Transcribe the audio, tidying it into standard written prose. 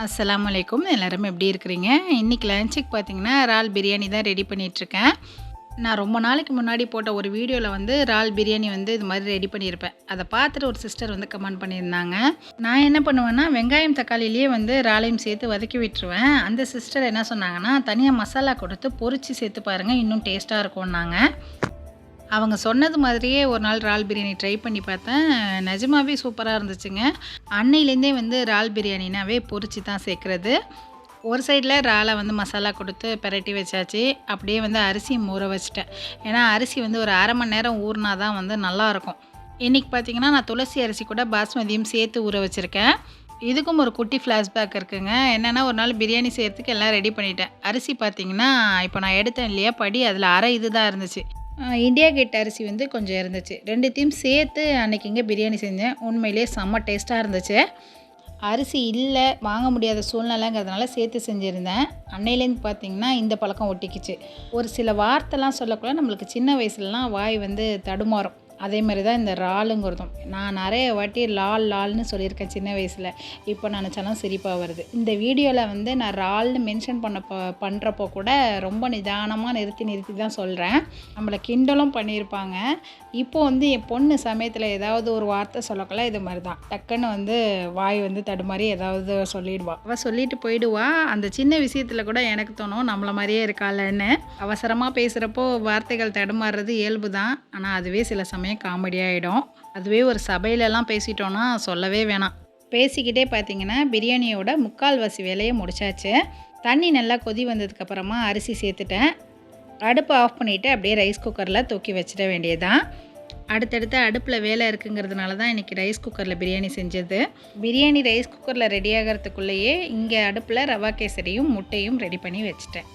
அஸ்ஸலாமு அலைக்கும். எல்லாரும் எப்படி இருக்கிறீங்க? இன்றைக்கி லஞ்சுக்கு பார்த்தீங்கன்னா இறால் பிரியாணி தான் ரெடி பண்ணிகிட்ருக்கேன். நான் ரொம்ப நாளைக்கு முன்னாடி போட்ட ஒரு வீடியோவில் இறால் பிரியாணி இது மாதிரி ரெடி பண்ணியிருப்பேன். அதை பார்த்துட்டு ஒரு சிஸ்டர் கமெண்ட் பண்ணியிருந்தாங்க. நான் என்ன பண்ணுவேன்னா, வெங்காயம் தக்காளிலேயே இறாலையும் சேர்த்து வதக்கி விட்டுருவேன். அந்த சிஸ்டர் என்ன சொன்னாங்கன்னா, தனியாக மசாலா கொடுத்து பொரித்து சேர்த்து பாருங்கள், இன்னும் டேஸ்ட்டாக இருக்கும்னாங்க. அவங்க சொன்னது மாதிரியே ஒரு நாள் இறால் பிரியாணி ட்ரை பண்ணி பார்த்தேன். நிஜமாவே சூப்பராக இருந்துச்சுங்க. அன்னையிலேருந்தே இறால் பிரியாணினாவே பொரிச்சு தான் சேர்க்குறது. ஒரு சைடில் இறாலை மசாலா கொடுத்து பெரட்டி வச்சாச்சு. அப்படியே அரிசியும் ஊற வச்சுட்டேன். ஏன்னா அரிசி ஒரு அரை மணி நேரம் ஊறினா தான் நல்லாயிருக்கும். இன்றைக்கி பார்த்திங்கன்னா நான் துளசி அரிசி கூட பாஸ்மதியும் சேர்த்து ஊற வச்சுருக்கேன். இதுக்கும் ஒரு குட்டி ஃப்ளாஷ்பேக் இருக்குங்க. என்னென்னா, ஒரு நாள் பிரியாணி செய்கிறதுக்கு எல்லாம் ரெடி பண்ணிட்டேன். அரிசி பார்த்திங்கன்னா இப்போ நான் எடுத்தேன் இல்லையா படி, அதில் அரை இது தான் இருந்துச்சு. இண்டியா கேட் அரிசி கொஞ்சம் இருந்துச்சு. ரெண்டுத்தையும் சேர்த்து அன்றைக்கி இங்கே பிரியாணி செஞ்சேன். உண்மையிலே செம்ம டேஸ்ட்டாக இருந்துச்சு. அரிசி இல்லை, வாங்க முடியாத சூழ்நிலைங்கிறதுனால சேர்த்து செஞ்சுருந்தேன். அன்னையிலேருந்து பார்த்திங்கன்னா இந்த பழக்கம் ஒட்டிக்கிச்சு. ஒரு சில வார்த்தைலாம் சொல்லக்குள்ள நம்மளுக்கு சின்ன வயசுலலாம் வாய் தடுமாறும். அதே மாதிரி தான் இந்த இறாலுங்கிறதும். நான் நிறைய வாட்டி லால்னு சொல்லியிருக்கேன் சின்ன வயசில். இப்போ நினச்சாலும் சிரிப்பாக வருது. இந்த வீடியோவில் நான் இறால்னு மென்ஷன் பண்ணுறப்போ கூட ரொம்ப நிதானமாக நிறுத்தி தான் சொல்கிறேன். நம்மளை கிண்டலும் பண்ணியிருப்பாங்க. இப்போது என் பொண்ணு சமயத்தில் ஏதாவது ஒரு வார்த்தை சொல்லக்குள்ள இது மாதிரி தான் டக்குன்னு வாய் தடுமாறி ஏதாவது சொல்லிடுவா. அவள் சொல்லிட்டு போயிடுவா. அந்த சின்ன விஷயத்தில் கூட எனக்கு தோணும், நம்மளை மாதிரியே இருக்காளன்னு. அவசரமாக பேசுகிறப்போ வார்த்தைகள் தடுமாறுறது இயல்பு தான். ஆனால் அதுவே சில சமயம் காமெடியாகிடும். அதுவே ஒரு சபையிலலாம் பேசிட்டோன்னா சொல்லவே வேணாம். பேசிக்கிட்டே பார்த்திங்கன்னா பிரியாணியோட 3/4 வேலையை முடிச்சாச்சு. தண்ணி நல்லா கொதி வந்ததுக்கப்புறமா அரிசி சேர்த்துட்டேன். அடுப்பை ஆஃப் பண்ணிவிட்டு அப்படியே ரைஸ் குக்கரில் தூக்கி வச்சிட வேண்டியதான். அடுத்தடுத்து அடுப்பில் வேலை இருக்குங்கிறதுனால தான் இன்றைக்கி ரைஸ் குக்கரில் பிரியாணி செஞ்சது. பிரியாணி ரைஸ் குக்கரில் ரெடி ஆகிறதுக்குள்ளேயே இங்கே அடுப்பில் ரவா கேசரியும் முட்டையும் ரெடி பண்ணி வச்சுட்டேன்.